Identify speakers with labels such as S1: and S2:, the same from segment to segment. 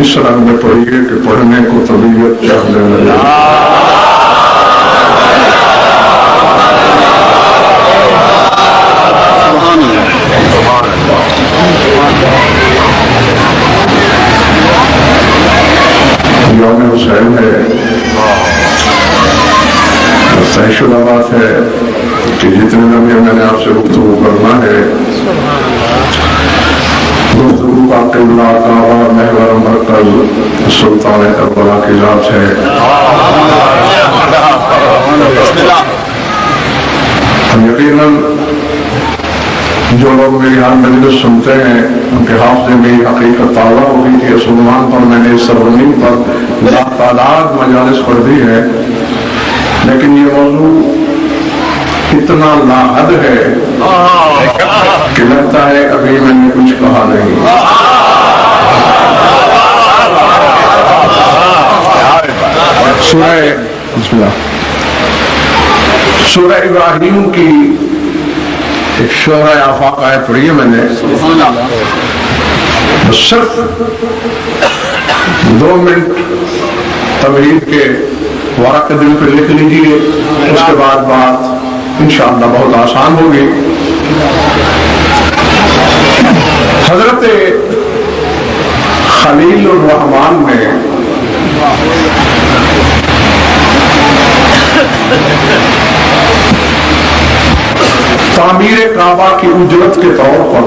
S1: اس رنگ میں پڑھیے کہ پڑھنے کو طبیعت چاہنے لگے. یوم حسین ہے، طے شدہ بات ہے کہ جتنے لمحے میں نے آپ سے گفتگو کرنا ہے، گفتگو کا قبلہ کعبہ محور مرکز سلطان کربلا کی ذات ہے. یقیناً جو لوگ میری ہر مجلس سنتے ہیں ان کے حافظے میں یہ حقیقت تازہ ہوگی کہ اس عنوان پر میں نے اس سرزمین پر لاتعداد مجالس پڑھ دی ہے، لیکن یہ موضوع اتنا لاحد ہے کہ لگتا ہے ابھی میں نے کچھ کہا نہیں. سورہ ابراہیم کی ایک شعرۂ آفاق آیت پڑھی ہے میں نے، صرف 2 منٹ تمہید کے ورق دل پہ لکھ لیجیے، اس کے بعد بات انشاءاللہ بہت آسان ہوگی. حضرت خلیل الرحمن نے تعمیر کعبہ کی اجرت کے طور پر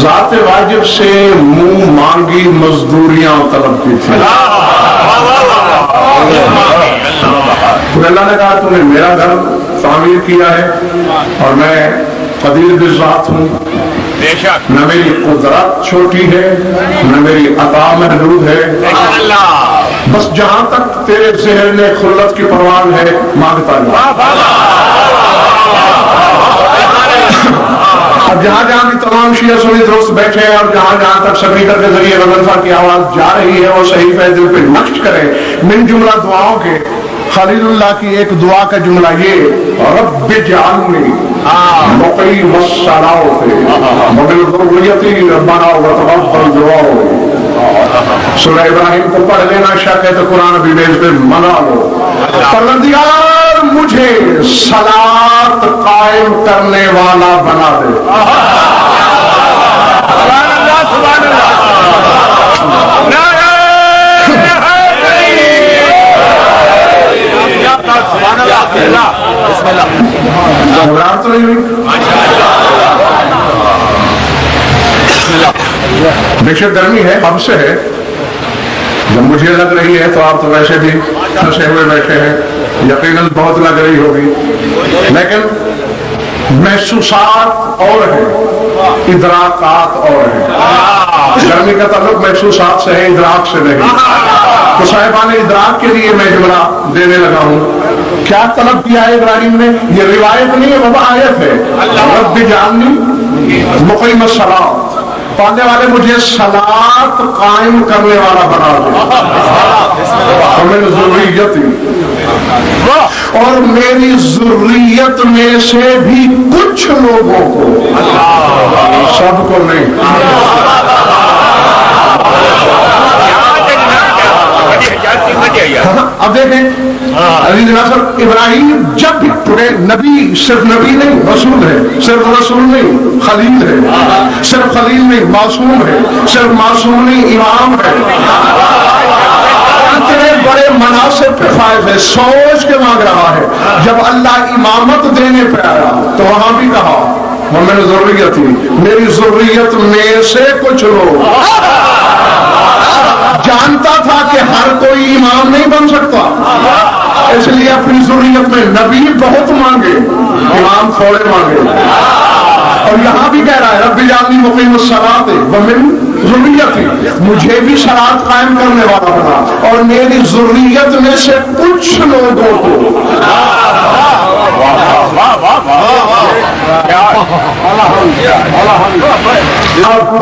S1: ذات واجب سے منہ مانگی مزدوریاں طلب کی تھی. اللہ نے کہا تم نے میرا گھر تعمیر کیا ہے اور میں قدیر بذات ہوں، نہ میری قدرت چھوٹی ہے نہ میری عطا محدود ہے، بس جہاں تک تیرے ذہن خلت کی پروان ہے مانگتا نہیں. اور جہاں جہاں بھی تمام شیعہ سنی دوست بیٹھے ہیں اور جہاں جہاں تک سپیکر کے ذریعے غزنفر کی آواز جا رہی ہے وہ صحیفہ دل پہ نقش کرے من جملہ دعاؤں کے خلیل اللہ کی ایک دعا کا جملہ یہ رب جعلنی مقیم الصلاۃ ومن ذریتی ربنا وتقبل دعاء. سورہ ابراہیم کو پڑھ لینا شک ہے تو قرآن بھی میز پہ منا لو. پروردگار مجھے صلاۃ قائم کرنے والا بنا دے. سبحان اللہ سبحان اللہ. گھبراہٹ تو نہیں ہوئی؟ بے شک گرمی ہے، اب سے ہے. جب مجھے لگ رہی ہے تو آپ تو ویسے بھی پھنسے ہوئے بیٹھے ہیں، یقیناً بہت لگ رہی ہوگی، لیکن محسوسات اور ہیں، ادراکات اور ہیں. گرمی کا تعلق محسوسات سے ہے، ادراک سے نہیں. تو صاحبان ادراک کے لیے میں جملہ دینے لگا ہوں. کیا طلب کیا ہے ابراہیم نے؟ یہ روایت نہیں ہے، وہ آیت ہے. رب جعلنی مقیم الصلاۃ، پڑھنے والے مجھے صلاۃ قائم کرنے والا بنا دے. ومن ذریتی، اور میری ذریت میں سے بھی کچھ لوگوں کو، سب کو نہیں. اب دیکھیں عزیز ناظر، ابراہیم جب بھی نبی صرف نبی نہیں رسول ہے، صرف رسول نہیں خلیل ہے، صرف خلیل نہیں معصوم ہے، صرف معصوم نہیں امام ہے، اتنے بڑے مناصب پہ فائز ہے، سوچ کے مانگ رہا ہے۔ جب اللہ امامت دینے پہ آیا تو وہاں بھی کہا وہ میری ضروریت تھی، میری ضروریت میں سے کچھ لوگ، جانتا تھا کہ ہر کوئی امام نہیں بن سکتا، اس لیے اپنی ضروریت میں نبی بہت مانگے، امام تھوڑے مانگے۔ اور یہاں بھی کہہ رہا ہے رب اجعلنی مقیم الصلاۃ ومن ذریتی، مجھے بھی صلاۃ قائم کرنے والا بنا اور میری ضروریت میں سے کچھ لوگوں کو۔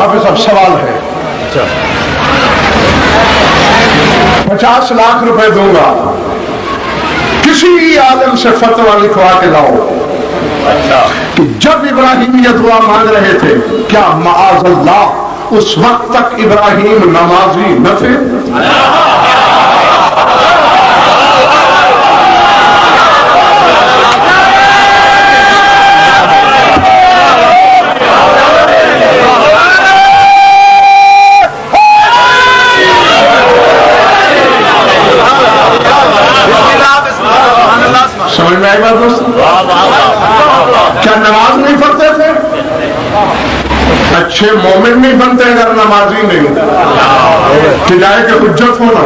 S1: حافظ صاحب سوال ہے، 50 لاکھ روپے دوں گا، کسی عالم سے فتویٰ لکھوا کے لاؤ کہ جب ابراہیم یہ دعا مانگ رہے تھے کیا معاذ اللہ اس وقت تک ابراہیم نمازی نہ تھے؟ سمجھ میں آئی بات دوست؟ کیا نماز نہیں پڑھتے تھے؟ اچھے مومن نہیں بنتے اگر نمازی نہیں، کہ جائے کہ حجت ہونا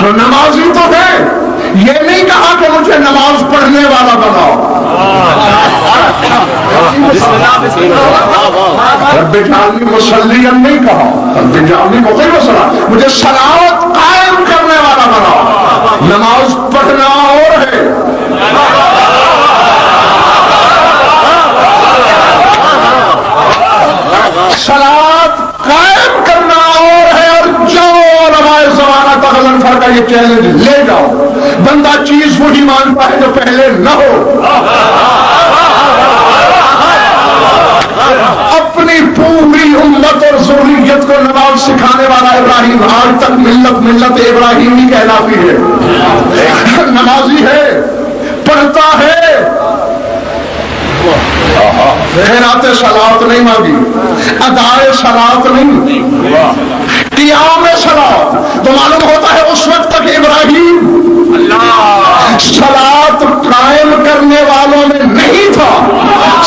S1: تو نمازی تو ہے۔ یہ نہیں کہا کہ مجھے نماز پڑھنے والا بناؤ، رب اجعلنی مصلیا نہیں کہا، رب اجعلنی مقیم الصلاۃ، مجھے صلاۃ قائم کرنے والا بناؤ۔ نماز پڑھنا اور ہے، صلاۃ قائم کرنا اور ہے۔ اور جو علماء زمانہ کا غضنفر کا یہ چیلنج لے جاؤ، بندہ چیز وہی مانگتا ہے جو پہلے نہ ہو۔ اپنی پوری امت اور ذریت کو نماز سکھانے والا ابراہیم آج تک ملت ابراہیمی کہلاتی ہے، نمازی ہے، پڑھتا ہے، خیرات صلاۃ نہیں مانگی، ادائے صلاۃ نہیں، قیام صلاۃ۔ تو معلوم ہوتا ہے اس وقت تک ابراہیم صلاۃ قائم کرنے والوں میں نہیں تھا۔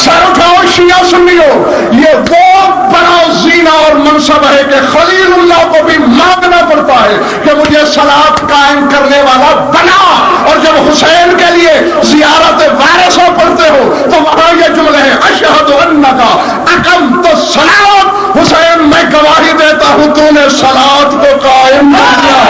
S1: سر اٹھاؤ شیعہ سنیو، یہ وہ بڑا زینہ اور منصب ہے کہ خلیل اللہ کو بھی مانگنا پڑتا ہے کہ مجھے صلاۃ قائم کرنے والا بنا۔ اور جب حسین کے لیے زیارت وارثہ پڑھتے ہو تو وہاں یہ جملے ہیں اشہد انک اقمت الصلاۃ، حسین میں گواہی دیتا ہوں تو نے صلاۃ کو قائم کیا۔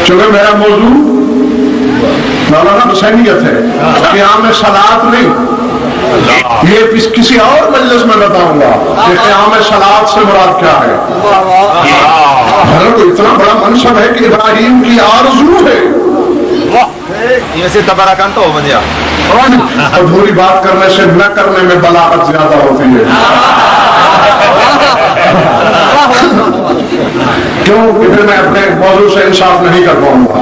S1: چونکہ میرا موضوع مولانا حسینیت ہے، قیام صلاۃ نہیں، یہ کسی اور مجلس میں بتاؤں گا کہ قیام صلاۃ سے مراد کیا ہے۔ حضرت کو اتنا بڑا منصب ہے کہ ابراہیم کی آرزو ہے، ادھوری بات کرنے سے نہ کرنے میں بلاغت زیادہ ہوتی ہے۔ کیوں کہ پھر میں اپنے موضوع سے انصاف نہیں کر پاؤں گا۔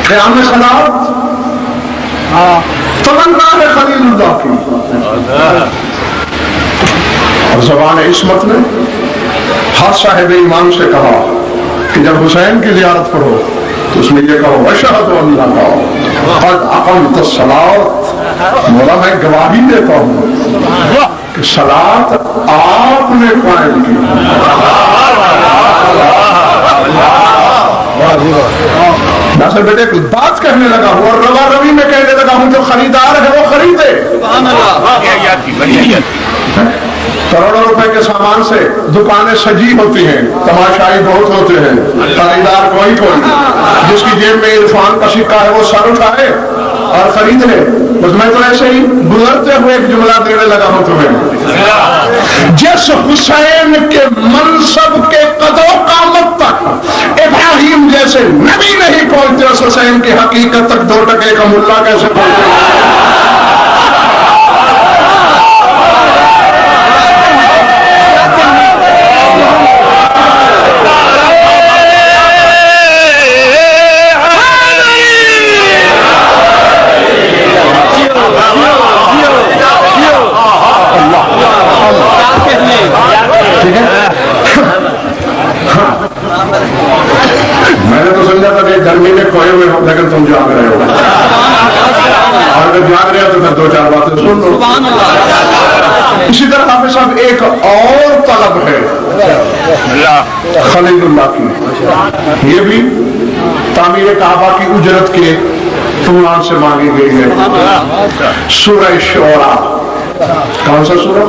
S1: قیام صلاۃ تمنا ہے خلیل اللہ کی، اور زبان عصمت نے ہر صاحب ایمان سے کہا کہ جب حسین کی زیارت کرو تو اس میں یہ کہو اشہد ان قد اقمت الصلاۃ، مولا میں گواہی دیتا ہوں کہ صلاۃ آپ نے قائم کی۔ ناصر بیٹے بات کہنے لگا ہوں اور روا روی میں کہنے لگا ہوں جو خریدار ہے وہ خریدے. کروڑوں روپے کے سامان سے دکانیں سجی ہوتی ہیں, تماشائی بہت ہوتے ہیں, خریدار کوئی جس کی جیب میں عرفان کا سکہ ہے وہ سر اٹھائے اور خرید لے. بس میں تو ایسے ہی گزرتے ہوئے ایک جملہ دینے لگا ہوں تمہیں. جس حسین کے منصب کے قد و قامت تک ابراہیم جیسے نبی نہیں پہنچتے, اس حسین کی حقیقت تک 2 ٹکے کا ملا کیسے پہنچتے؟ میں نے تو سمجھا تھا کہ گرمی میں کھوئے ہوئے ہو, لیکن تم جاگ رہے ہو, اور اگر جاگ رہے ہو تو پھر 2-4 باتیں سن لو. اسی طرح حافظ صاحب ایک اور طلب ہے خلیل اللہ کی, یہ بھی تعمیر کعبہ کی اجرت کے عنوان سے مانگی گئی ہے. سورہ شعراء, کون سا سورہ؟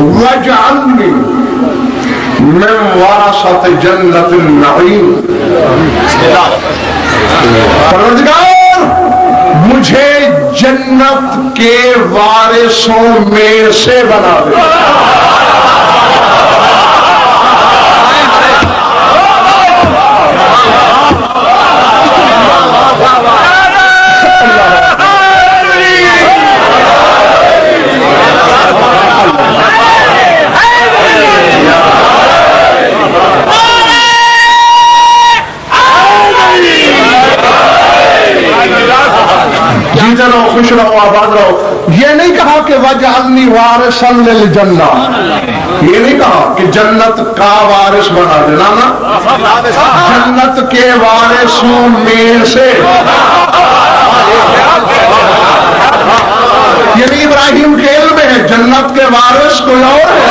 S1: وَاجْعَلْنِي مِنْ وَرَثَةِ جَنَّةِ النَّعِيمِ. پروردگار مجھے جنت کے وارثوں میں سے بنا دے. جیتے رہو, خوش رہو, آباد رہو. یہ نہیں کہا کہ وَجْعَلْنِي وَارِثًا لِلْجَنَّةِ, یہ نہیں کہا کہ جنت کا وارث بنا دینا, نا جنت کے وارثوں میں سے. یعنی ابراہیم کے علم ہے جنت کے وارث کوئی اور ہے.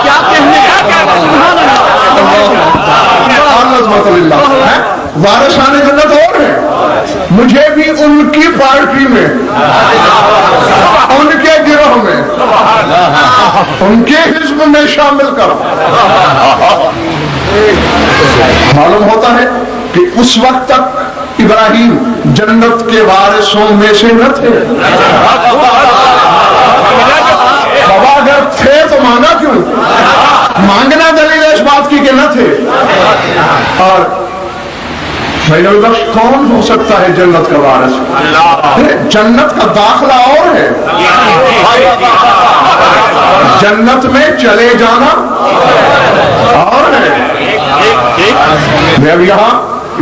S1: کیا کہنے وارثان جنت اور ہے. مجھے بھی ان کی پارٹی میں, ان کے گروہ میں, ان کے حزب میں شامل کرو. معلوم ہوتا ہے کہ اس وقت تک ابراہیم جنت کے وارثوں میں سے نہ تھے. بابا اگر تھے تو مانگا کیوں؟ مانگنا دلیل اس بات کی کہ نہ تھے. اور کون ہو سکتا ہے جنت کا وارث؟ جنت کا داخلہ اور ہے, جنت میں چلے جانا اور ہے. میں اب یہاں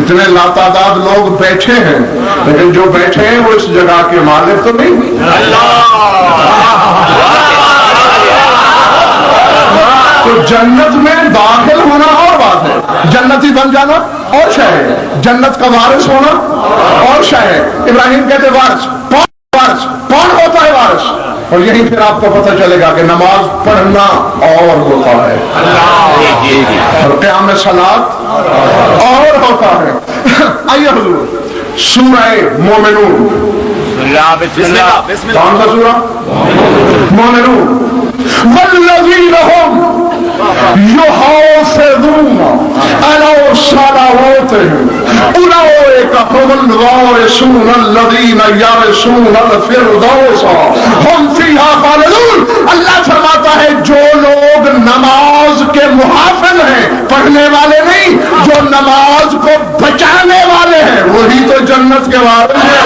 S1: اتنے لاتعداد لوگ بیٹھے ہیں, لیکن جو بیٹھے ہیں وہ اس جگہ کے مالک تو نہیں. تو جنت میں داخل ہونا اور بات ہے, جنتی بن جانا اور شے ہے, جنت کا وارث ہونا اور شے ہے. ابراہیم کہتے وارث کون ہوتا ہے وارث؟ اور یہی پھر آپ کو پتہ چلے گا کہ نماز پڑھنا اور ہوتا ہے, اور قیام صلاۃ اور ہوتا ہے. آئیے حضور سورہ مومنون, کون سا سورہ؟ مومنون. والذین هم یحافظون علی صلواتهم اولئک هم الوارثون الذین یرثون الفردوس هم فیہا خالدون. اللہ فرماتا ہے جو لوگ نماز کے محافظ ہیں, پڑھنے والے نہیں, جو نماز کو بچانے والے ہیں, وہی تو جنت کے وارث ہیں.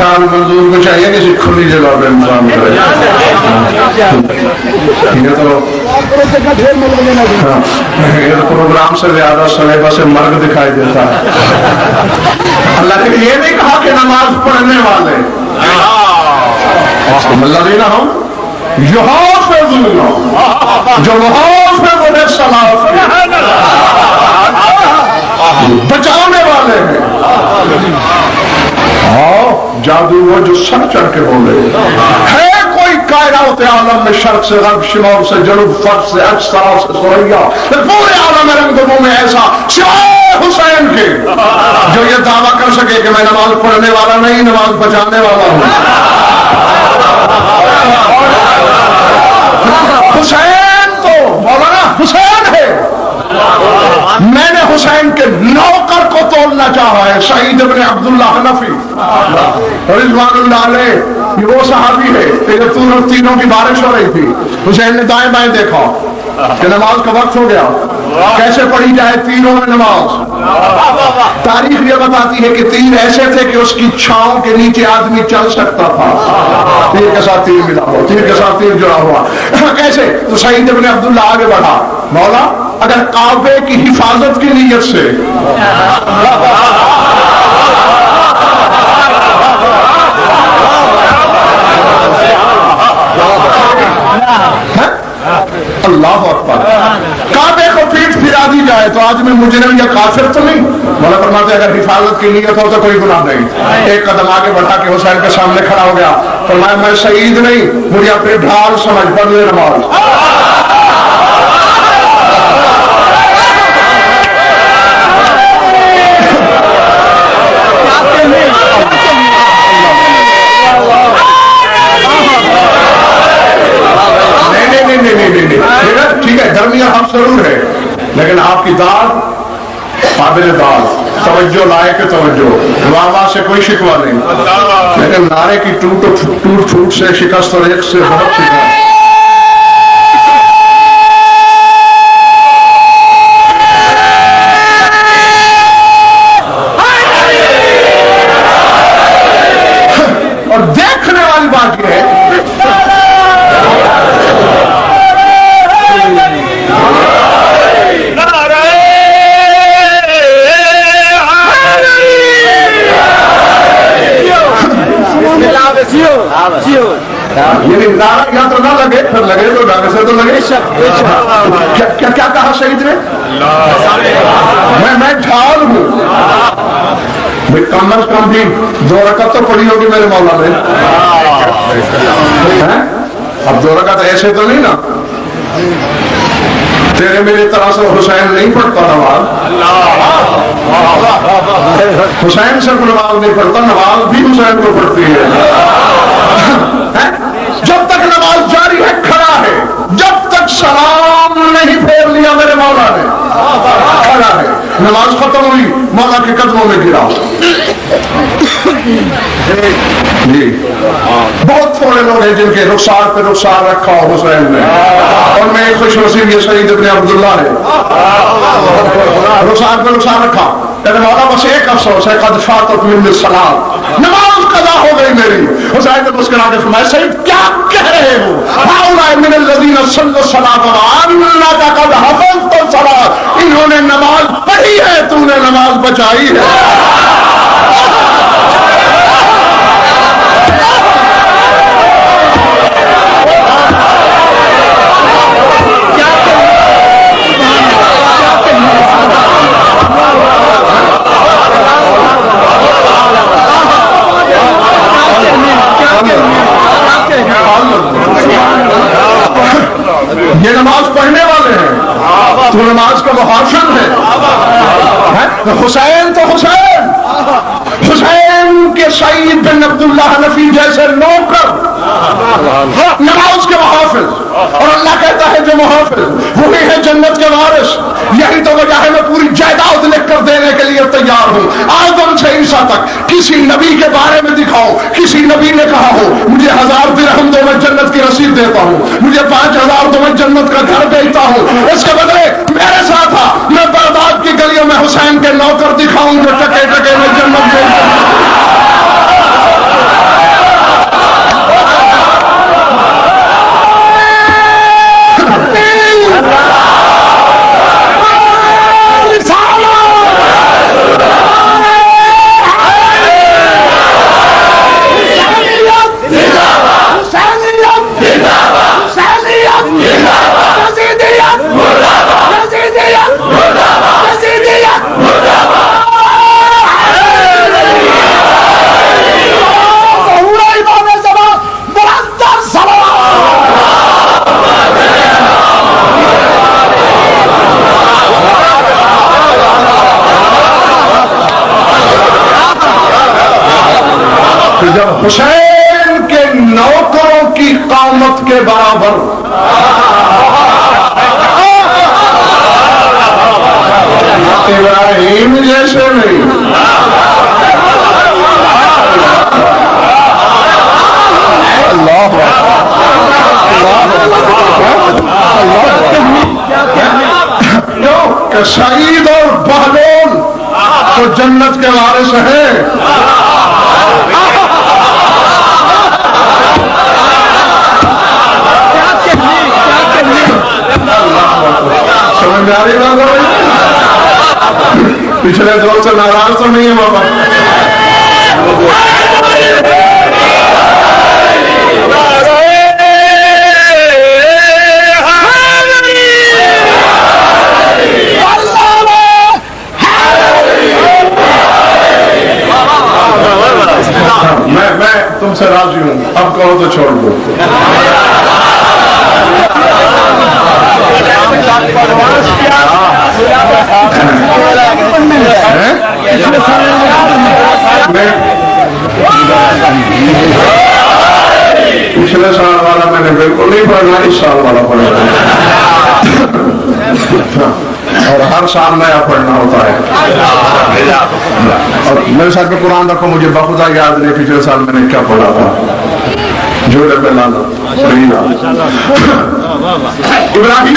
S1: سال منظور کو چاہیے کسی کھلی جگہ پہ انتظام کرے. یہ تو پروگرام سے زیادہ سلیبس سے مرگ دکھائی دیتا ہے. اللہ نے یہ نہیں کہا کہ نماز پڑھنے والے الذین ہم یحافظون جو محافظ انہیں صلاح بچانے والے ہیں. جادو وہ جو سر چڑھ کے بولے ہے کوئی کائنات عالم میں شرق سے غرب شمال سے جنوب فرق سے اقصا سے سوریا پورے عالم رنگوں میں ایسا سوائے حسین کے جو یہ دعویٰ کر سکے کہ میں نماز پڑھنے والا نہیں نماز بچانے والا ہوں. حسین تو مولانا حسین ہے. میں نے حسین کے نوکر کو تولنا چاہا ہے سعید ابن عبداللہ حنفی رضوان اللہ علیہ. یہ وہ صحابی ہے تینوں کی بارش ہو رہی تھی. حسین نے دائیں بائیں دیکھا کہ نماز کا وقت ہو گیا کیسے پڑھی جائے تینوں میں نماز. تاریخ یہ بتاتی ہے کہ تین ایسے تھے کہ اس کی چھاؤں کے نیچے آدمی چل سکتا تھا. تیر کے ساتھ تیر ملا ہوا تیر کے ساتھ تیر جڑا ہوا. کیسے تو سعید ابن عبداللہ آگے بڑھا مولا اگر کعبے کی حفاظت کی نیت سے اللہ اکبر کعبے کو پیٹ پھرا دی جائے تو آدمی مجرم یا کافر تو نہیں. مولا فرماتے ہیں اگر حفاظت کی نیت ہو تو کوئی گناہ نہیں. ایک قدم آگے بڑھا کے حسین کے سامنے کھڑا ہو گیا. فرمایا میں شہید نہیں مجھے اپنے ڈھال سمجھ پڑھ لے نماز. ٹھیک ہے درمیان حق ضرور ہے لیکن آپ کی داد قابل داد توجہ لائق توجہ واہ سے کوئی شکوہ نہیں لیکن نعرے کی ٹوٹ پھوٹ سے شکست اور ایک سے بہت شکست. اور دیکھنے والی بات یہ ہے یعنی نعرہ یا تو نہ لگے پھر لگے تو ڈاکے سے تو لگے. کیا کہا شہید نے میں ڈھال ہوں. کم از کم بھی 2 رکعت تو پڑھی ہوگی میرے مولا نے. اب 2 رکعت ایسے تو نہیں نا تیرے میری طرح سے حسین نہیں پڑھتا نماز. حسین صرف نماز نہیں پڑھتا نماز بھی حسین کو پڑھتی ہے. جب تک نماز جاری ہے کھڑا ہے جب تک سلام نہیں پھیر لیا میرے مولا نے کھڑا ہے. نماز ختم ہوئی مولا کے قدموں میں گرا. جی بہت تھوڑے لوگ ہیں جن کے رخسار پہ رخسار رکھا ہو حسین نے. اور میں ایک خوش نصیب یہ سعید ابن عبداللہ ہے رخسار پہ رخسار رکھا. کہتے مولا بس ایک افسوس ہے قد فاتت منی الصلاۃ نماز قضا ہو گئی میری. حسین نے مسکرا کے فرمایا سعید کیا کہہ رہے ہو ہؤلاء من الذین صلوا الصلاۃ وانک قد حفظت الصلاۃ. انہوں نے نماز پڑھی ہے تو نے نماز بچائی ہے. یہ نماز پڑھنے والے ہیں تو نماز کا محافظ ہے. حسین تو حسین کے سعید بن عبداللہ حنفی جیسے نوکر نماز کے محافظ. اور اللہ کہتا ہے جو محافظ وہی ہے جنت کے وارث. یہی تو وجہ ہے میں پوری جائیداد لکھ کر دینے کے لیے تیار ہوں. آدم سے عیسیٰ تک کسی نبی کے بارے میں دکھاؤ کسی نبی نے کہا ہو مجھے 1000 درہم دو میں جنت کی رسید دیتا ہوں مجھے 5000 دو میں جنت کا گھر دیتا ہوں. اس کے بدلے میرے ساتھ میں بغداد کی گلیوں میں حسین کے نوکر دکھاؤں جو ٹکے ٹکے میں جنت دیتا ہوں. حسین کے نوکروں کی قامت کے برابر ابراہیم جیسے نہیں. اللہ کہ سعید اور بہلول تو جنت کے وارث ہیں. سمجھ میں آ رہی بات؟ پچھلے دور سے ناراض تو نہیں ہے بابا؟ میں تم سے راضی ہوں. اب کہو تو چھوڑ دو. پچھلے سال والا میں نے بالکل نہیں پڑھنا, اس سال والا پڑھنا اور ہر سال نیا پڑھنا ہوتا ہے. اور میرے ساتھ میں قرآن رکھو, مجھے بخدا یاد نہیں پچھلے سال میں نے کیا پڑھا تھا. جھوٹے پہ لانا ابراہیم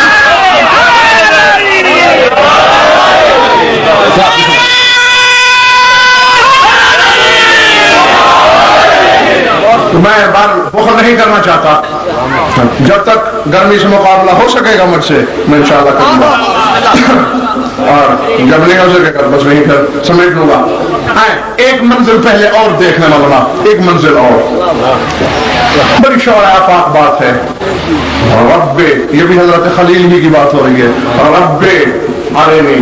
S1: میں بار بخل نہیں کرنا چاہتا. جب تک گرمی سے مقابلہ ہو سکے گا مجھ سے میں انشاءاللہ کروں گا, اور جب نہیں ہو سکے گا بس وہیں پھر سمیٹ لوں گا. ایک منزل پہلے اور دیکھنے والا, ایک منزل اور بڑی شعر آفاق بات ہے. رب, یہ بھی حضرت خلیل ہی کی بات ہو رہی ہے. رب ارنی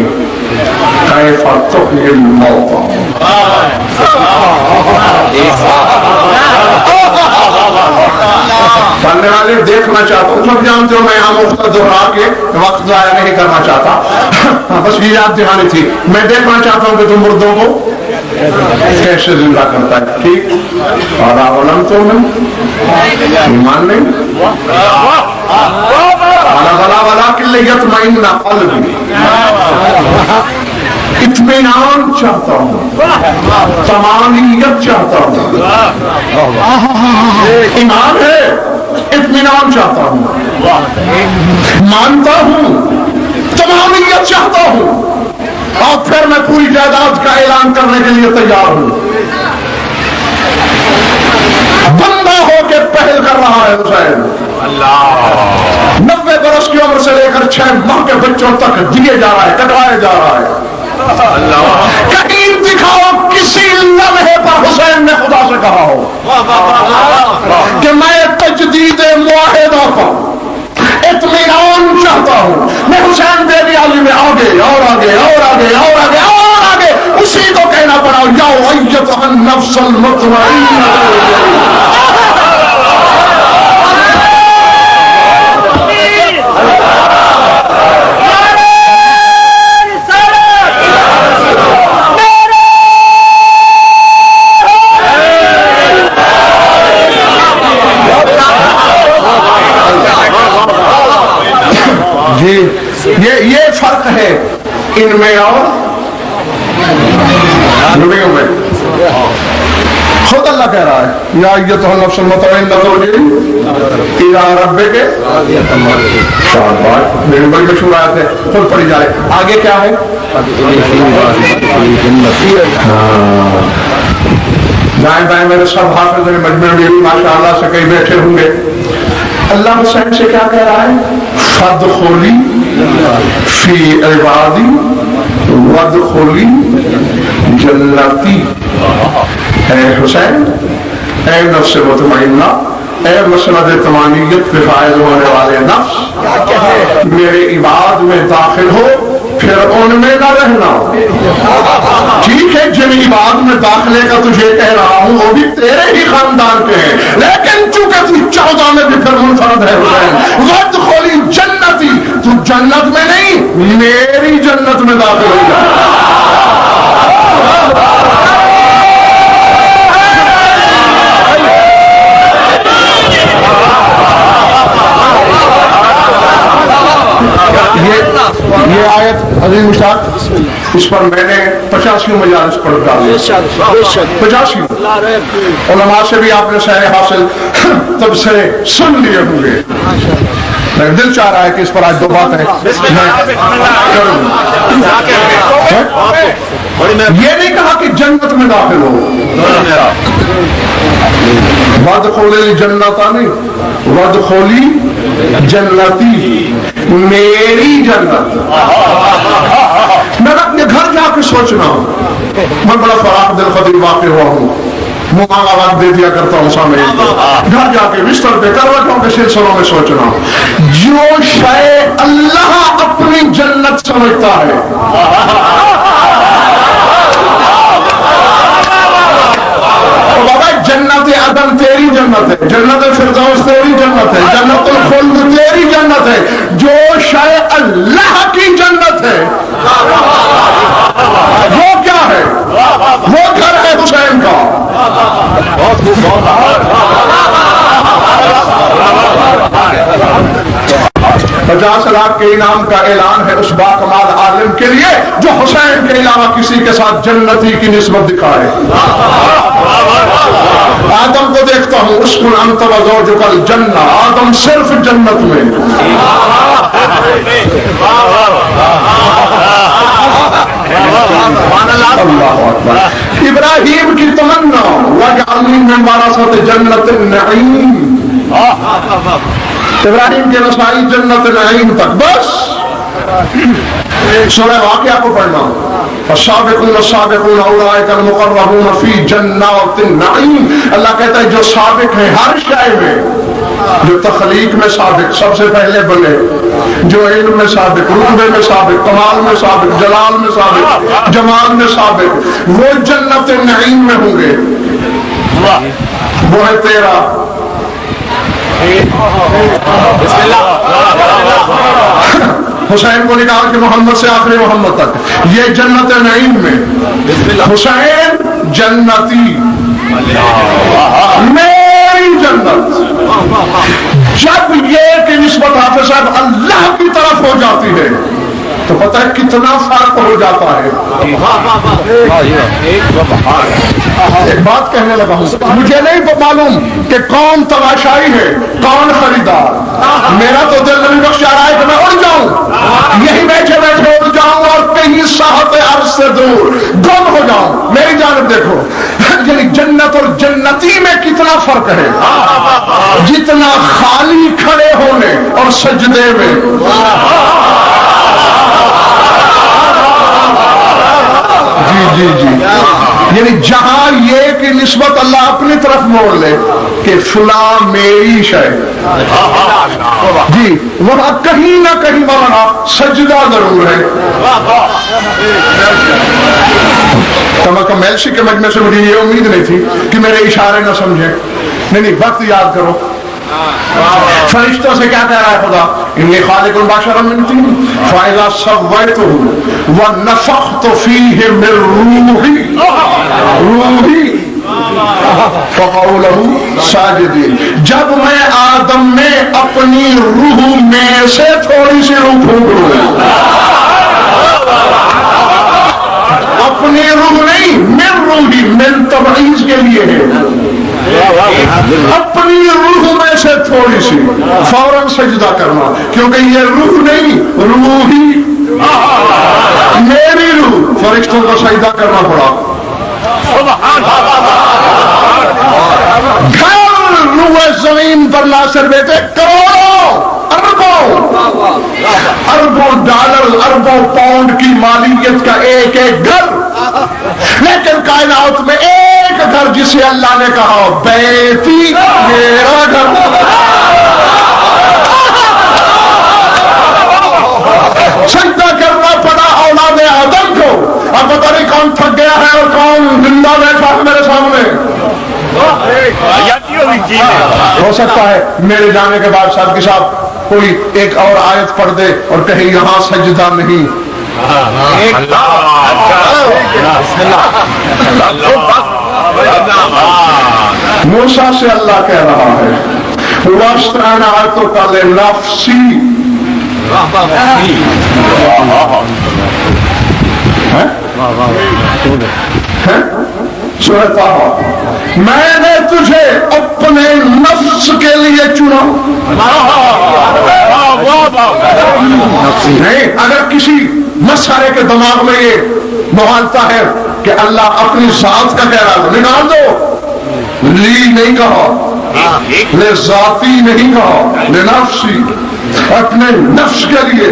S1: کیف تحیی الموتى. پڑھنے والے دیکھنا چاہتا ہوں. سب جانتے ہو میں یہاں مختلف دہرا کے وقت ضائع نہیں کرنا چاہتا, بس یہ یاد دہانی تھی. میں دیکھنا چاہتا ہوں کہ تم مردوں کو کیسے زندہ کرتا ہے. ٹھیک, اور علم تو ایمان نہیں. اطمینان چاہتا ہوں, طمانینت چاہتا ہوں. ایمان ہے, اطمینان چاہتا ہوں, مانتا ہوں, طمانینت چاہتا ہوں, اور پھر میں پوری جائیداد کا اعلان کرنے کے لیے تیار ہوں. بندہ ہو کے پہل کر رہا ہے حسین. 90 برس کی عمر سے لے کر 6 ماہ کے بچوں تک دیے جا رہا ہے, کٹوائے جا رہا ہے. کہیں دکھاؤ کسی لمحے پر حسین نے خدا سے کہا ہو کہ میں تجدید معاہدہ پر اطمینان چاہتا ہوں. میں حسین بیبی علی میں آگے اور آگے اور آگے اور آگے اور آگے اسی کو کہنا پڑا, یا ایتھا النفس المطمئنہ. یہ فرق ہے ان میں اور نبیوں میں. خود اللہ کہہ رہا ہے یا ایتھا النفس المطمئنہ الی ربک. شاباش, میری بڑی مشہور آیت ہے, خود پڑھی جائے. آگے کیا ہے؟ دائیں بائیں میرے سب حافظ میرے مجمع میں ماشاء اللہ سے کئی بیٹھے ہوں گے. اللہ حسین سے کیا کہہ رہا ہے؟ فادخلی فی عبادی وادخلی جنتی. اے حسین, اے نفس مطمئنہ, اے مسند طمانینت پہ فائز ہونے والے نفس, میرے عباد میں داخل ہو, پھر ان میں نہ رہنا. ٹھیک ہے, جن عباد میں داخلے کا تجھے کہہ رہا ہوں وہ بھی تیرے ہی خاندان کے ہیں, لیکن چونکہ تو 14 میں بھی پھر منفرد ہے حسین. وادخلی جنتی, تو جنت میں نہیں میری جنت میں داخل ہو جا. عزیز مشتاق اس پر میں نے 85 مجالس پڑھ ڈالی، 85 علماء سے بھی آپ نے سیر حاصل تب سے سن لیے ہوں گے، لیکن دل چاہ رہا ہے کہ اس پر آج دو باتیں یہ نہیں کہا کہ جنت میں داخل ہو، وَادْخُلِي الْجَنَّةَ نہیں، وَادْخُلِي جنتی، میری جنت۔ میں اپنے گھر جا کے سوچنا ہوں، میں بڑا فراخ دل خطیب واقع ہوا ہوں، مہانگا وقت دے دیا کرتا ہوں سامنے، گھر جا کے بستر پہ کروٹوں کے سلسلوں میں سوچنا ہوں، جو شے اللہ اپنی جنت سمجھتا ہے، بابا جنت عدن تیری جنت ہے، جنت فردوس تیری جنت ہے، جنت الخلد تیری جنت ہے، جو شے اللہ کی جنت ہے وہ کیا ہے؟ وہ گھر ہے حسین کا۔ 50 لاکھ کے انعام کا اعلان ہے اس باکمال عالم کے لیے جو حسین کے علاوہ کسی کے ساتھ جنتی کی نسبت دکھائے۔ آدم کو دیکھتا ہوں، اسکن انت و زوجک الجنہ، آدم صرف جنت میں۔ اللہ اکبر۔ ابراہیم کی تمنا وَاجْعَلْنِي مِنْ وَرَثَةِ جنت النعیم، ابراہیم کے رسائی جنت نعیم تک، بس سورہ واقعہ کو پڑھنا، السابقون السابقون اولئک المقربون فی جنات النعیم۔ اللہ کہتا ہے جو سابق ہیں ہر شے میں، جو تخلیق میں سابق سب سے پہلے بنے، جو علم میں سابق، رتبے میں سابق، کمال میں سابق، جلال میں سابق، جمال میں سابق، وہ جنت نعیم میں ہوں گے۔ وہ ہے تیرا حسین کو نکال کے محمد سے آخری محمد تک، یہ جنت نعیم میں حسین جنتی، میری جنت۔ جب یہ کہ نسبت حافظ صاحب اللہ کی طرف ہو جاتی ہے تو پتہ ہے کتنا فرق ہو جاتا ہے۔ ایک بات کہنے لگا ہوں، مجھے نہیں معلوم کہ کون تماشائی ہے کون خریدار، میرا تو دل نبی بخش چاہ رہا ہے کہ میں اڑ جاؤں، یہی بیٹھے بیٹھے اڑ جاؤں اور کہیں ساحت عرض سے دور گم ہو جاؤں۔ میری جانب دیکھو، یعنی جنت اور جنتی میں کتنا فرق ہے، جتنا خالی کھڑے ہونے اور سجدے میں۔ جی یعنی جہاں یہ کہ نسبت اللہ اپنی طرف موڑ لے کہ فلاں میری شے، جی وہاں کہیں نہ کہیں مولانا سجدہ ضرور ہے۔ تمکہ میلسی کے مجمع سے مجھے یہ امید نہیں تھی کہ میرے اشارے نہ سمجھے، نہیں وقت یاد کرو۔ فرشتوں سے کیا کہہ رہا ہے خدا؟ انی خالق البشر من طین فاذا سویتہ ونفخت فیہ من روحی فقعوا لہ ساجدین۔ جب میں آدم میں اپنی روح میں سے تھوڑی سی روح پھونک لوں، اپنی روح نہیں، من روحی، من تبعیض کے لیے ہے، اپنی روح میں سے تھوڑی سی فوراً سجدہ کرنا، کیونکہ یہ روح نہیں، روح ہی میری روح۔ فرشتوں کو سجدہ کرنا پڑا، گھر روح زمین پر ناصر بیٹے کروڑوں اربوں ڈالر اربوں پاؤنڈ کی مالیت کا ایک ایک گھر، لیکن کائنات میں ایک گھر جسے اللہ نے کہا بیتی میرا گھر۔ سجدہ کرنا پڑا اولاد آدم کو، اب پتہ نہیں کون تھک گیا ہے اور کون زندہ بیٹھا ہے میرے سامنے۔ ہو سکتا ہے میرے جانے کے بعد سادگی صاحب کوئی ایک اور آیت پڑھ دے اور کہیں یہاں سجدہ نہیں۔ موسیٰ سے اللہ کہہ رہا ہے وَاسْتَعْنَعْتُكَ لِنَفْسِي، سورہ طٰہٰ، میں نے تجھے اپنے نفس کے لیے چنا. نہیں، اگر کسی مسخرے کے دماغ میں یہ موالتا ہے کہ اللہ اپنی ذات کا کہہ رہا ہے، نکال دو. لی نہیں کہا، لے ذاتی نہیں کہا، لے نفسی، اپنے نفس کے لیے.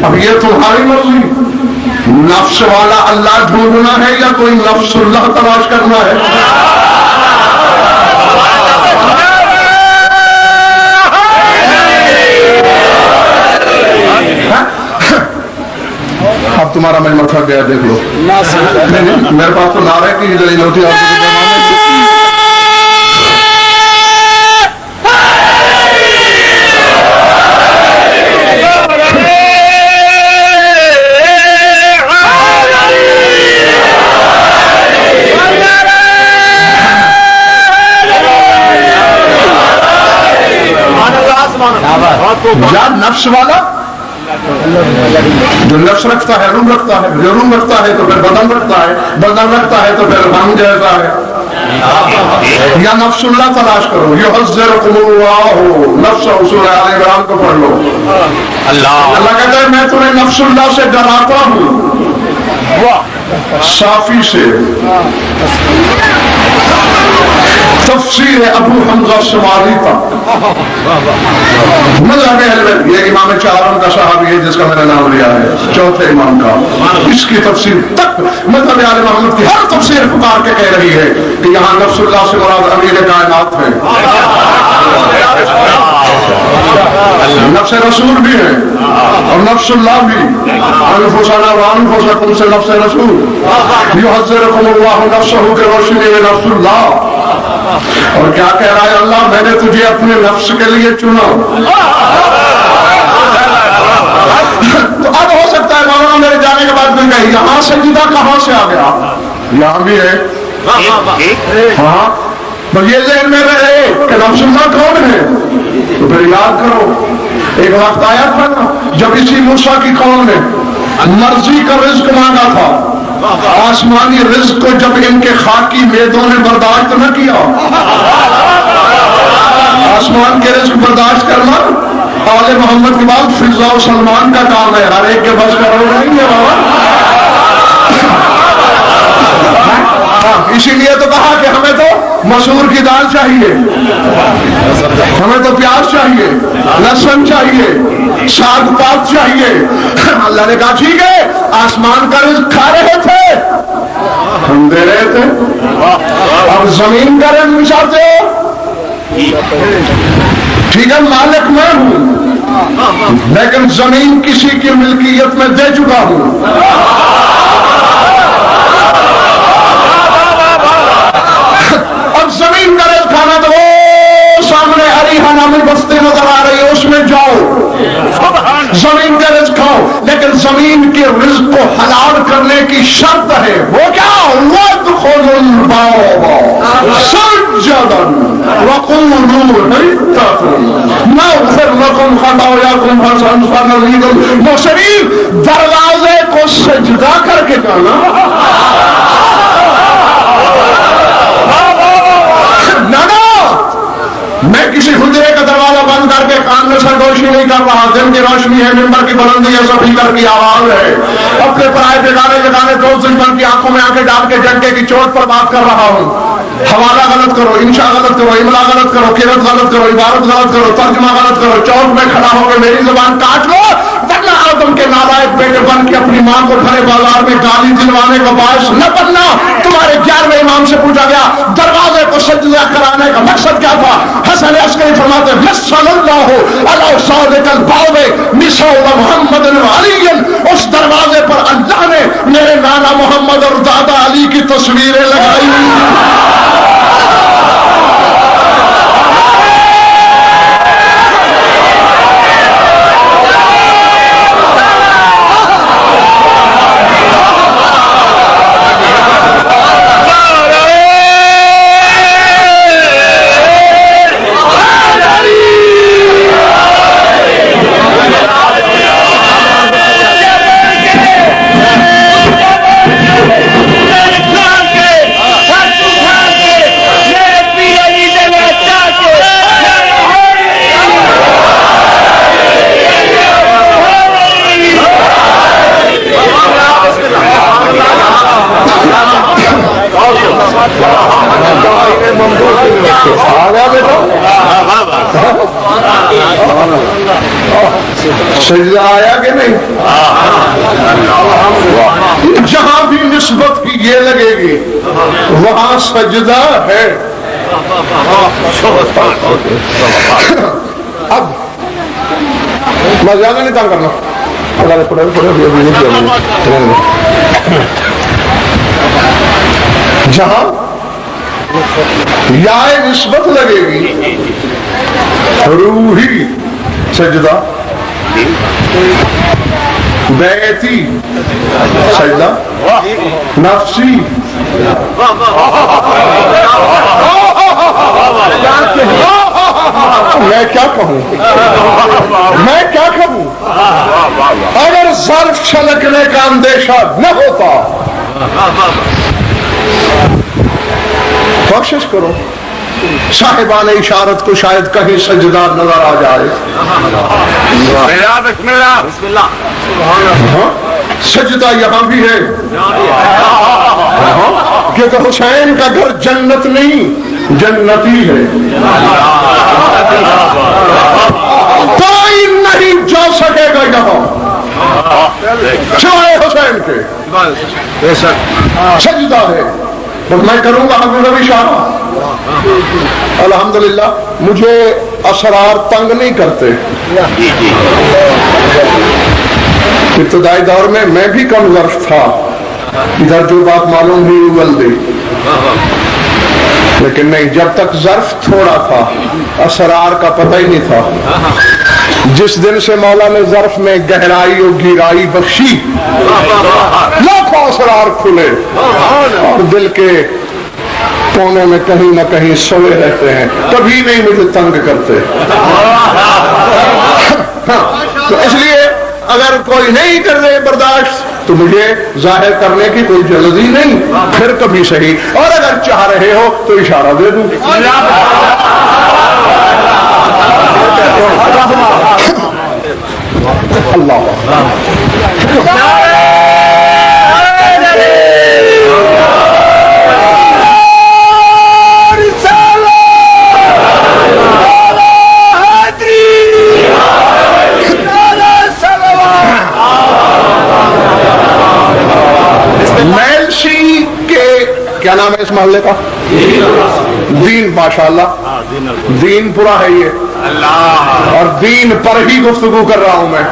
S1: اب یہ تمہاری مرضی، نفس والا اللہ ڈھونڈنا ہے یا کوئی نفس اللہ تلاش کرنا ہے؟ اب تمہارا میں مطلب گیا، دیکھ لو. نہیں، میرے پاس تو نعرے کی دلیل ہوتی ہے. یا نفس والا جو نفس رکھتا ہے، روح رکھتا ہے، جو روح رکھتا ہے تو پھر بدن رکھتا ہے، بدن رکھتا ہے تو پھر غم جیسا ہے. یا نفس اللہ تلاش کرو. یحذرکم اللہ، نفس سورہ آل عمران کو پڑھ لو. اللہ کہتا ہے میں تمہیں نفس اللہ سے ڈراتا ہوں، صافی سے. تفسیر ابو حمزہ شمالی تک مذہب اہل بیت، یہ امام چارم کا صحابی ہے جس کا میں نے نام لیا ہے، چوتھے امام کا. اس کی تفسیر تک مذہب آل محمد کی ہر تفسیر پکار کے کہہ رہی ہے کہ یہاں نفس اللہ سے مراد امیر کائنات ہے. نفس رسول بھی ہے اور نفس اللہ بھی. انفسنا وانفسکم سے نفس رسول. یحذرکم اللہ نفسہ کے روشنی میں نفس اللہ. اور کیا کہہ رہا ہے اللہ؟ میں نے تجھے اپنے نفس کے لیے چنا. تو اب ہو سکتا ہے مولانا میرے جانے کے بعد میں کہیں یہاں سجدہ کہاں سے آ گیا؟ یہاں بھی ہے. ہاں، تو یہ ذہن میں رہے کہ نفس اللہ کون ہے تو پھر یاد کرو. ایک وقت آیا تھا نا جب اسی موسیٰ کی قوم نے مرضی کا رزق مانگا تھا، آسمانی رزق کو جب ان کے خاکی میدوں نے برداشت نہ کیا. آسمان کے رزق برداشت کرنا آل محمد کے بعد فضا و سلمان کا کام ہے، ہر ایک کے بس کا روز نہیں ہے بابا. اسی لیے تو کہا کہ ہمیں تو مسور کی دال چاہیے، ہمیں تو پیاز چاہیے، لہسن چاہیے، ساگ پات چاہیے. اللہ نے کہا ٹھیک ہے، آسمان کا رزق کھا رہے تھے، ہم دے رہے تھے. اب زمین کا رزق بھی چاہتے ہو؟ ٹھیک ہے، مالک میں ہوں لیکن زمین کسی کی ملکیت میں دے چکا ہوں. اب زمین کا رزق کھانا تو وہ سامنے اریحہ نامی بستی نظر آ رہی ہے، اس میں جاؤ زمین کا رزق کھاؤ. لیکن زمین کے رزق کو حلال کرنے کی شرط ہے. وہ کیا؟ وَادْخُلُوا الْبَابَ سُجَّدًا وَقُولُوا حِطَّةٌ نَغْفِرْ لَكُمْ خَطَايَاكُمْ وَسَنُزِيدُ الْمُحْسِنِينَ. دروازے کو سجدہ کر کے جانا. میں کسی حجرے کا دروازہ بند کر کے کان میں سرگوشی نہیں کر رہا. دن کی روشنی ہے، ممبر کی بلندی ہے، سپیکر کی آواز ہے. اپنے پرائے جگانے دوست دشمن کی آنکھوں میں آنکھیں ڈال کے جھٹکے کی چوٹ پر بات کر رہا ہوں. حوالہ غلط کرو، انشاء غلط کرو، املا غلط کرو، قرأت غلط کرو، عبارت غلط کرو، ترجمہ غلط کرو، چوک میں کھڑا ہو کے میری زبان کاٹ لو، ورنہ آدم کے نالائق بیٹے بن کے اپنی ماں کو بھرے بازار میں گالی دلوانے کا باعث نہ بننا. تمہارے 11ویں امام سے پوچھا گیا دروازے کو سجدہ کرانے کا مقصد کیا تھا؟ حسن عسکری فرماتے ہیں صلی اللہ علیہ وسلم محمد علی. اس دروازے پر اللہ نے میرے نانا محمد اور دادا علی کی تصویریں لگائی. سجدہ آیا کہ نہیں؟ جہاں بھی نسبت کی یہ لگے گی وہاں سجدہ ہے. اب میں زیادہ نہیں کام کرنا. جہاں یا نسبت لگے گی روحی سجدہ، بیتی سجدہ، نفسی میں کیا کہوں، میں کیا کہوں. اگر ظرف چھلکنے کا اندیشہ نہ ہوتا کوشش کرو صاحبان اشارت کو شاید کہیں سجدہ نظر آ جائے. بسم اللہ. سجدہ یہاں بھی ہے کیونکہ حسین کا گھر جنت نہیں جنتی ہے. کوئی نہیں جا سکے گا یہاں سوائے حسین کے. سجدہ ہے. میں کروں گا حضور اشارہ. الحمدللہ مجھے اسرار تنگ نہیں کرتے. ابتدائی دور میں بھی کم ظرف تھا، ادھر جو بات معلوم ہوئی اگل دی، لیکن نہیں جب تک ظرف تھوڑا تھا اسرار کا پتہ ہی نہیں تھا. جس دن سے مولا نے ظرف میں گہرائی اور گہرائی بخشی لاکھوں اسرار کھلے اور دل کے کونے میں کہیں نہ کہیں سوئے رہتے ہیں، کبھی نہیں مجھے تنگ کرتے. تو اس لیے اگر کوئی نہیں کر رہے برداشت تو مجھے ظاہر کرنے کی کوئی جلدی نہیں، پھر کبھی صحیح. اور اگر چاہ رہے ہو تو اشارہ دے دوں. اللہ میلشی کے کیا نام ہے اس محلے کا؟ دین. ماشاءاللہ دین پورا ہے یہ، اور دین پر ہی گفتگو کر رہا ہوں میں.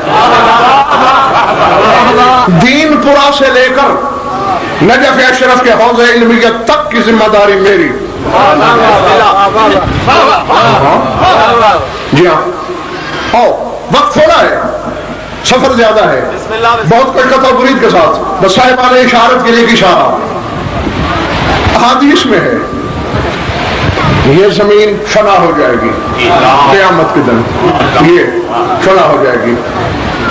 S1: دین پورا سے لے کر نجف اشرف کے حوض علمیت تک کی ذمہ داری میری. جی ہاں. آؤ وقت تھوڑا ہے، سفر زیادہ ہے، بہت کچھ کا برید کے ساتھ بس صاحبان اشارت کے لیے اشارہ. احادیث میں ہے یہ زمین فنا ہو جائے گی قیامت کے دن، یہ فنا ہو جائے گی.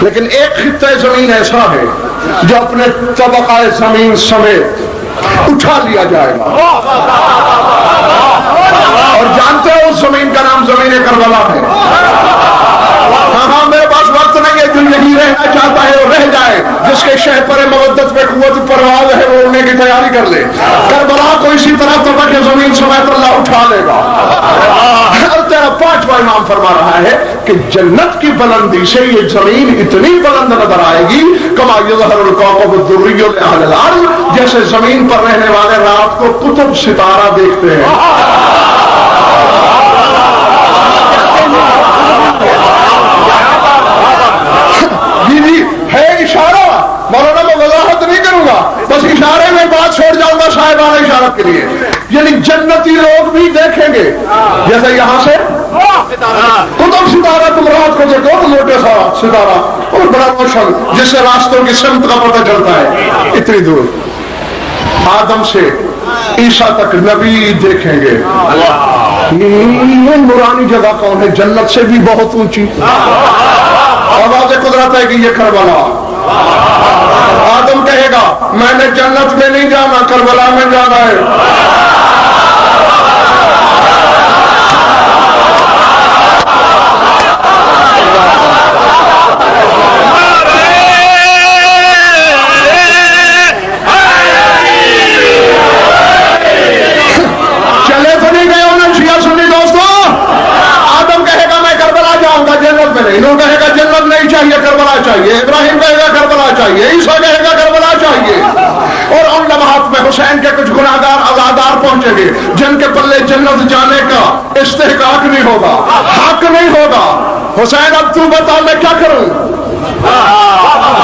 S1: لیکن ایک خطہ زمین ایسا ہے جو اپنے طبقہ زمین سمیت اٹھا لیا جائے گا. اور جانتے ہو اس زمین کا نام زمین کربلا ہے. ہاں میرے پاس وقت نہیں ہے، دل نہیں رہنا چاہتا ہے اور رہ جائے. جس کے شہ پر مودت پہ قوت پرواز ہے وہ اڑنے کی تیاری کر لے. کربلا کو اسی طرح طبقہ زمین سمیت اللہ اٹھا لے گا. تیرا پانچواں امام فرما رہا ہے کہ جنت کی بلندی سے یہ زمین اتنی بلند نظر آئے گی کما یظہر الکوكب الدری لأہل الارض، جیسے زمین پر رہنے والے رات کو قطب ستارہ دیکھتے ہیں. جی ہے اشارہ. مولانا میں وضاحت نہیں کروں گا، بس اشارے میں بات چھوڑ جاؤں گا صاحبان اشارت کے لیے. یعنی جنتی لوگ بھی دیکھیں گے جیسے یہاں سے قطب ستارہ تم رات کو دیکھو تو موٹے سا ستارہ اور بڑا روشن جس سے راستوں کی سمت کا پتہ چلتا ہے. اتنی دور آدم سے عیسیٰ تک نبی دیکھیں گے. یہ نورانی جگہ کون ہے؟ جنت سے بھی بہت اونچی. آواز قدرت ہے کہ یہ کربلا. آدم کہے گا میں نے جنت میں نہیں جانا، کربلا میں جانا ہے. چلے تو نہیں گئے انہیں شیعہ سنی دوستوں. آدم کہے گا میں کربلا جاؤں گا، جنت میں نہیں. انہوں کہے گا جنت نہیں چاہیے، کربلا چاہیے، عیسیٰ کہے گا کربلا چاہیے. اور ان لمحات میں حسین کے کچھ گناہگار عزادار پہنچیں گے جن کے پلے جنت جانے کا استحقاق نہیں ہوگا، حق نہیں ہوگا. حسین اب تو بتا میں کیا کروں؟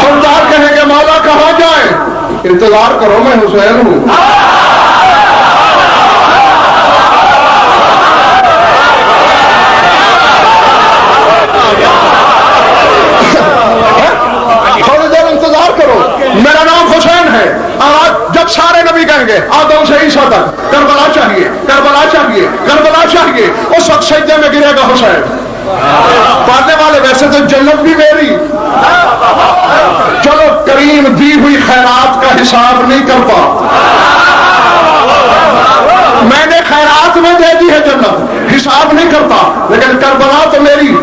S1: خوددار کہیں گے مولا کہاں جائیں؟ انتظار کرو میں حسین ہوں. تھوڑی دیر انتظار کرو، میرا نام حسین ہے. آج جب سارے نبی کہیں گے آدم سے عیسیٰ تک کربلا چاہیے، کربلا چاہیے، کربلا چاہیے، اس وقت سجدے میں گرے گا حسین. پڑھنے والے ویسے تو جنت بھی میری، چلو کریم دی ہوئی خیرات کا حساب نہیں کرتا، میں نے خیرات میں دے دی ہے جنت، حساب نہیں کرتا. لیکن کربلا تو میری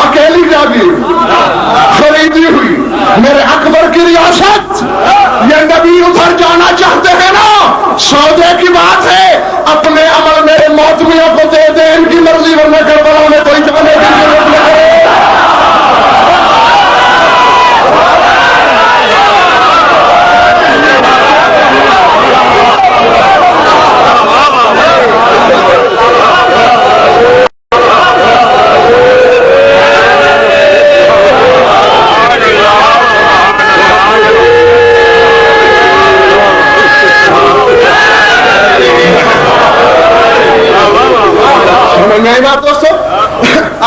S1: اکیلی جاگی خریدی ہوئی، میرے اکبر کی ریاست. یہ نبی ادھر جانا چاہتے ہیں نا، سودے کی بات ہے، اپنے عمل میرے موتمیوں کو دے دیں، ان کی مرضی، ورنہ کربلا میں کوئی جانے کی ضرورت نہیں.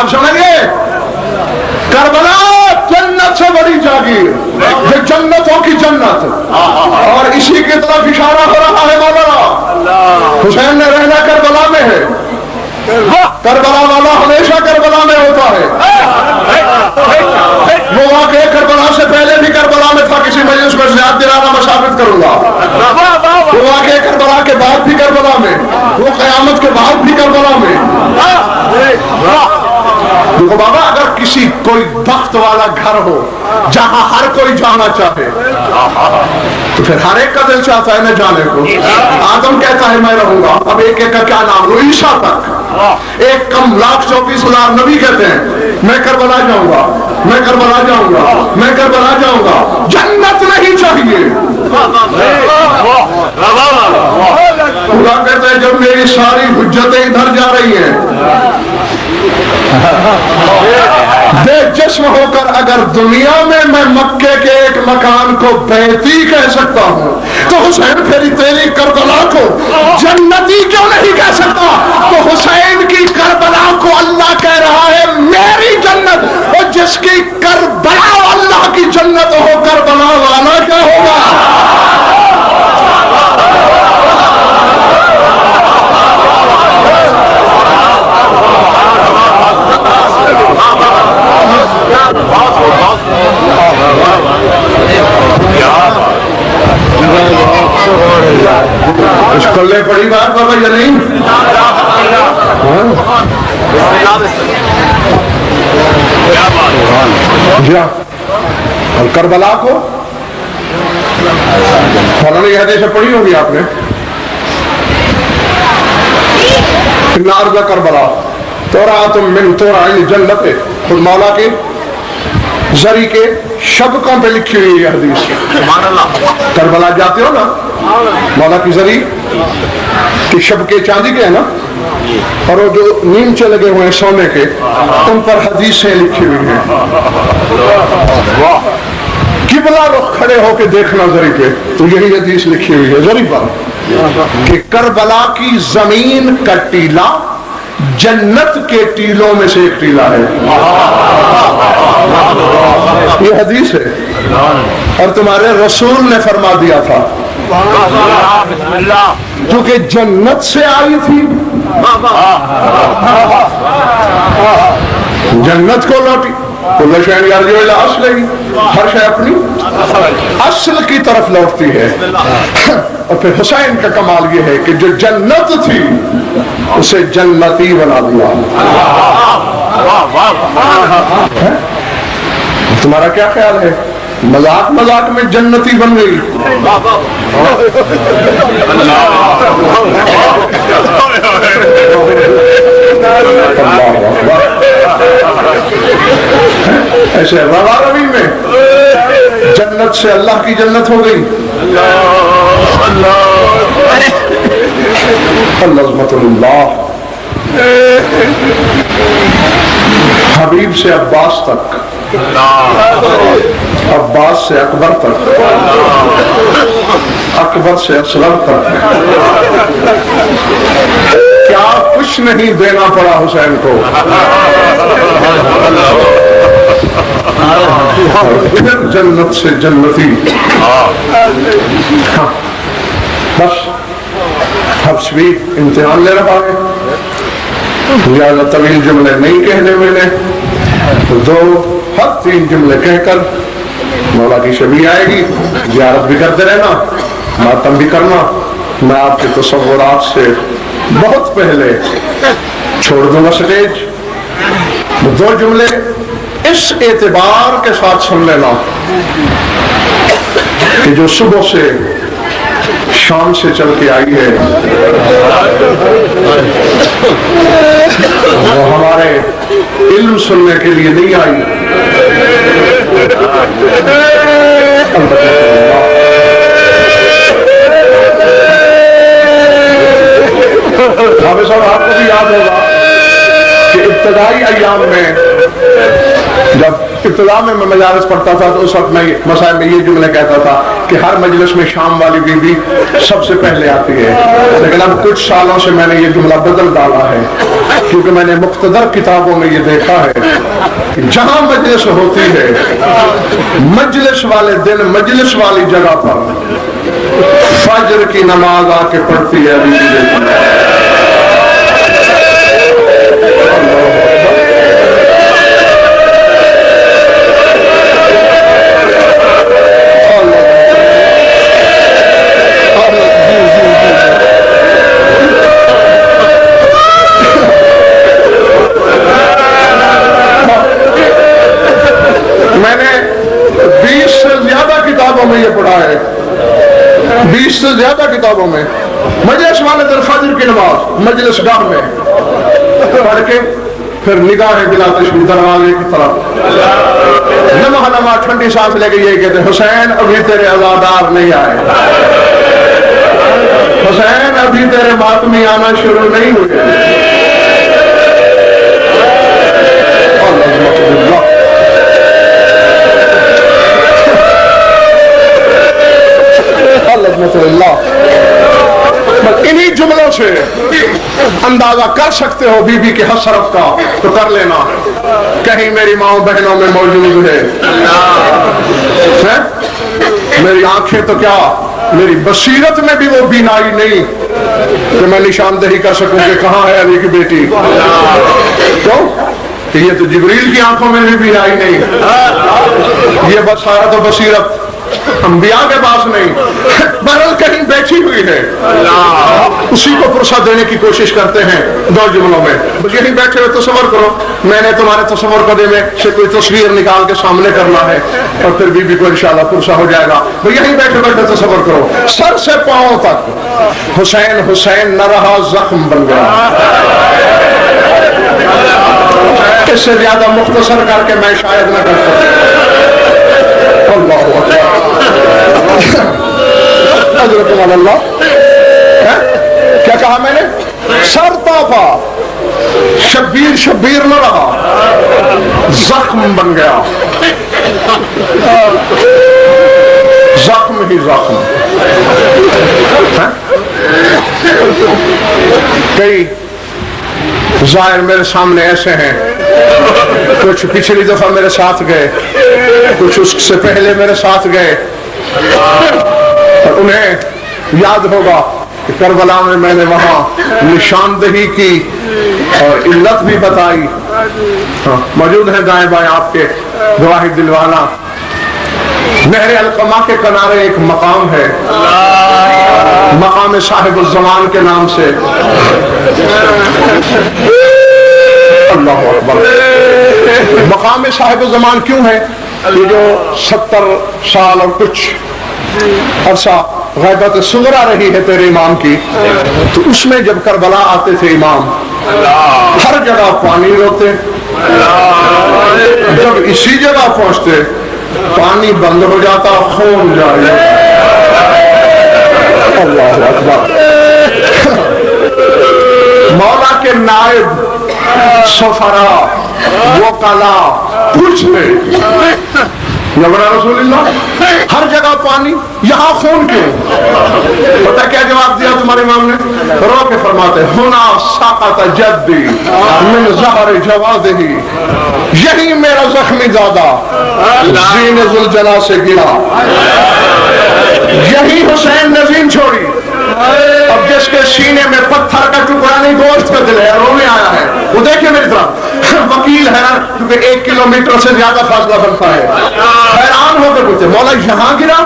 S1: اب سمجھئے کربلا جنت سے بڑی جاگیر، یہ جنتوں کی جنت، اور اسی کی طرف اشارہ ہو رہا ہے مولانا. حسین نے رہنا کربلا میں ہے، کربلا والا ہمیشہ کربلا میں ہوتا ہے. وہ واقعہ کربلا سے پہلے بھی کربلا میں تھا، کسی مجلس میں زیادہ دلانا میں ثابت کروں گا. وہ واقعہ کربلا کے بعد بھی کربلا میں، وہ قیامت کے بعد بھی کربلا میں. دیکھو بابا، اگر کسی کوئی بخت والا گھر ہو جہاں ہر کوئی جانا چاہے تو پھر ہر ایک کا دل چاہتا ہے نہ جانے کو. آدم کہتا ہے میں رہوں گا، اب ایک ایک کا کیا نام لو، عیسیٰ تک ایک کم 1,24,000 نبی کہتے ہیں میں کربلا جاؤں گا، میں کربلا جاؤں گا، میں کربلا جاؤں گا. جنت نہیں چاہیے. خدا کہتا ہے جب میری ساری حجتیں ادھر جا رہی ہیں، بے جسم ہو کر اگر دنیا میں مکے کے ایک مکان کو بیتی کہہ سکتا ہوں تو حسین پھر تیری کربلا کو جنتی کیوں نہیں کہہ سکتا؟ تو حسین کی کربلا کو اللہ کہہ رہا ہے میری جنت، اور جس کی کربلا اللہ کی جنت ہو، کربلا والا کیا ہوگا؟ کچھ کلے پڑی بات بابا یا نہیں؟ اور کربلا کو مولانا یہ حدیث پڑھی ہوگی آپ نے، نار دا کربلا توراتم من تورائن جنت، خود مولا کے زری کے شبکوں پہ لکھی ہوئی یہ حدیث. کربلا جاتے ہو نا، مولا کی زری کی شبکے چاندی کے ہیں نا، اور وہ جو نیمچے لگے ہوئے ہیں سونے کے، ان پر حدیثیں لکھی ہوئی ہیں. قبلہ رخ کھڑے ہو کے دیکھنا زری پہ تو یہی حدیث لکھی ہوئی ہے زری پر کہ کربلا کی زمین کا ٹیلا جنت کے ٹیلوں میں سے ایک ٹیلا ہے. یہ حدیث ہے اور تمہارے رسول نے فرما دیا تھا جو کہ جنت سے آئی تھی، جنت کو لوٹی. کل شیء یرجع الی اصلہ، ہر شے اپنی اصل کی طرف لوٹتی ہے. اور پھر حسین کا کمال یہ ہے کہ جو جنت تھی اسے جنتی بنا دیا. تمہارا کیا خیال ہے؟ مذاق مذاق میں جنتی بن گئی. اللہ ایسے روا روی میں جنت سے اللہ کی جنت ہو گئی. عظمت اللہ. حبیب سے عباس تک، عباس سے اکبر تک، اکبر سے اصغر تک، کیا کچھ نہیں دینا پڑا حسین کو. پھر جنت سے جنتی. بس حبشبی امتحان لے رہا ہے، زیادہ طویل جملے نہیں کہنے ملے، دو ہر 3 جملے کہہ کر مولا کی شبیہ آئے گی. زیارت بھی کرتے رہنا، ماتم بھی کرنا. میں آپ کے تصورات سے بہت پہلے چھوڑ دوں گا سٹیج. 2 جملے اس اعتبار کے ساتھ سن لینا کہ جو صبح سے شام سے چل کے آئی ہے وہ ہمارے علم سننے کے لیے نہیں آئی. حافظ صاحب آپ کو بھی یاد ہوگا کہ ابتدائی ایام میں جب ابتدا میں مجالس پڑھتا تھا تو اس وقت میں مسائل میں یہ جملے کہتا تھا کہ ہر مجلس میں شام والی بی بی سب سے پہلے آتی ہے. لیکن اب کچھ سالوں سے میں نے یہ جملہ بدل ڈالا ہے کیونکہ میں نے مقتدر کتابوں میں یہ دیکھا ہے کہ جہاں مجلس ہوتی ہے مجلس والے دن مجلس والی جگہ پر فجر کی نماز آ کے پڑھتی ہے. میں نے 20 سے زیادہ کتابوں میں یہ پڑھا ہے، 20 سے زیادہ کتابوں میں مجلس والے دن فجر کی نماز مجلس گاہ میں پڑھ کے پھر نگاہیں دلاتے شروع دروازے کی طرف نمہ نمہ ٹھنڈی سانس لے کے یہ کہتے حسین ابھی تیرے عزادار نہیں آئے، حسین ابھی تیرے ماتمی آنا شروع نہیں ہوئے. اللہ انہی جملوں سے اندازہ کر سکتے ہو بی بی کی حسرت کا تو کر لینا. کہیں میری ماں بہنوں میں موجود ہے میری آنکھیں تو کیا میری بصیرت میں بھی وہ بینائی نہیں کہ میں نشاندہی کر سکوں کہ کہاں ہے علی کی بیٹی. کیوں کہ یہ تو جبریل کی آنکھوں میں بھی بینائی نہیں، یہ بصارت و بصیرت انبیاء کے پاس نہیں. بہرحال کہیں بیٹھی ہوئی ہے، اسی کو فرصت دینے کی کوشش کرتے ہیں 2 جملوں میں. بس یہیں بیٹھے ہوئے تصور کرو میں نے تمہارے تصور قدے میں سے کوئی تصویر نکال کے سامنے کرنا ہے اور پھر بی بی کو انشاءاللہ فرصت ہو جائے گا. بس یہیں بیٹھے بیٹھے تصور کرو سر سے پاؤں تک حسین حسین نہ رہا زخم بن گیا. اس سے زیادہ مختصر کر کے میں شاید نہ کر سکتا. اللہ اکبر اللہ. کیا کہا میں نے؟ سر تاپا شبیر شبیر نہ رہا زخم بن گیا. زخم ہی زخم. کئی ظاہر میرے سامنے ایسے ہیں، کچھ پچھلی دفعہ میرے ساتھ گئے، کچھ اس سے پہلے میرے ساتھ گئے، اور انہیں یاد ہوگا کہ کربلا میں میں نے وہاں نشاندہی کی اور علت بھی بتائی. موجود ہیں دائیں بائیں آپ کے گواہی دلوانا. نہر القما کے کنارے ایک مقام ہے، مقام صاحب الزمان کے نام سے. اللہ اکبر. مقام صاحب الزمان کیوں ہے؟ یہ جو 70 سال اور کچھ عرصہ غیبت صغرا رہی ہے تیرے امام کی، تو اس میں جب کربلا آتے تھے امام ہر جگہ پانی روتے، جب اسی جگہ پہنچتے پانی بند ہو جاتا، خون جاری۔ اللہ اکبر۔ مولا کے نائب سفرا وکلا پوچھتے یا بڑا رسول اللہ ہر جگہ پانی، یہاں خون کیوں؟ پتہ کیا جواب دیا تمہارے امام نے؟ رو کے فرماتے ہونا ساقط جدی من زہر جوادہی، یہی میرا زخمی زادہ زین ذوالجلال سے گرا، یہی حسین نے زین چھوڑی۔ اب جس کے سینے میں پتھر کا ٹکڑا نہیں گوشت کا دل ہے، رونے آیا ہے، وہ دیکھیں میری طرف، وکیل ہے نا کیونکہ 1 کلومیٹر سے زیادہ فاصلہ بنتا ہے، حیران ہو کر پوچھتے مولا یہاں گرا؟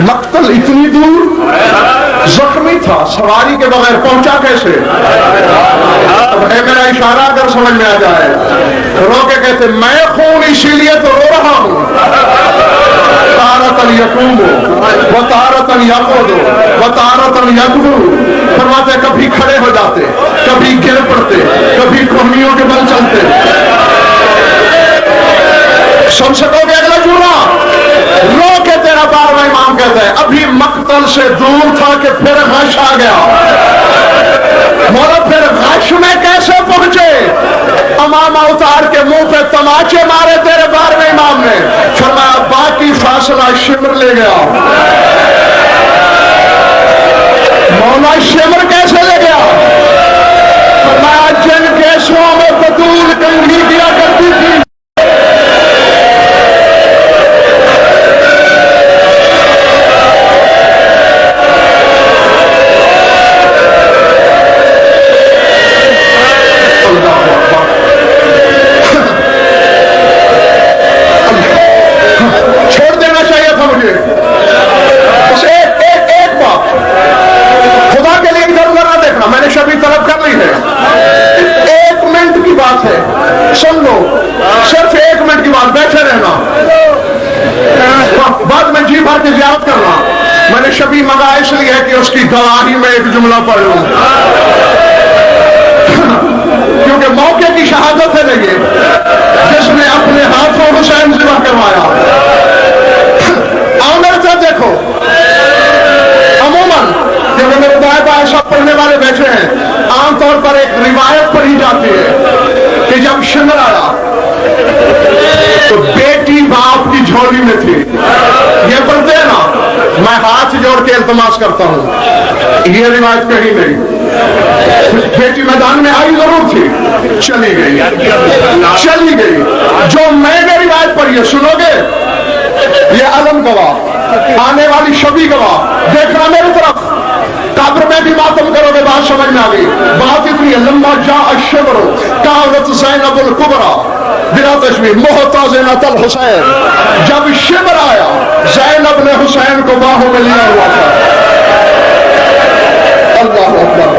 S1: مقتل اتنی دور، زخمی تھا، سواری کے بغیر پہنچا کیسے؟ اب ہے میرا اشارہ اگر سمجھ میں آ جائے، رو کے کہتے میں خون اسی لیے تو رو رہا ہوں، تارتن یقوم و تارتن یقود و تارتن یقبو، فرماتے کبھی کھڑے ہو جاتے، کبھی گر پڑتے، کبھی کوہنیوں کے بل چلتے۔ سن سکو گے اگلا جملہ؟ رو کے تیرا 12واں امام کہتا ہے ابھی مقتل سے دور تھا کہ پھر غش آ گیا۔ مولا پھر غش میں کیسے پہنچے؟ امامہ اتار کے منہ پہ تماچے مارے تیرے 12ویں امام نے، فرمایا باقی فاصلہ شمر لے گیا۔ مولا شمر کیسے لے گیا؟ فرمایا جن کیسوں میں بطول کنگھی کیا کرتی تھی، سن لو صرف 1 منٹ کی بات، بیٹھے رہنا، بعد میں جی بھر کے زیارت کرنا۔ میں نے شبی منگا اس لیے کہ اس کی گواہی میں ایک جملہ پڑھ لوں، کیونکہ موقع کی شہادت ہے یہ جس نے اپنے ہاتھوں حسین ذبح کروایا۔ آمر سے دیکھو عموماً جب میرے دائیں بائیں سب پڑھنے والے بیٹھے ہیں، عام طور پر ایک روایت پڑھی جاتی ہے کہ جب شمر آیا تو بیٹی باپ کی جھولی میں تھی، یہ پڑھتے ہیں نا، میں ہاتھ جوڑ کے التماس کرتا ہوں، یہ روایت کہیں نہیں۔ بیٹی میدان میں آئی ضرور تھی، چلی گئی۔ جو میں نے روایت پڑھی ہے سنو گے، یہ علم گواہ، آنے والی شبی گواہ، دیکھنا میری طرف، قبر میں بھی ماتم کرو گے، بات سمجھ میں آ گئی۔ بات اتنی ہے لما جاء الشبر قالت زینب الکبریٰ بلا تشبیہ محتضنۃ الحسین، جب شبر آیا زینب نے حسین کو باہوں میں لیا ہوا تھا۔ اللہ اکبر۔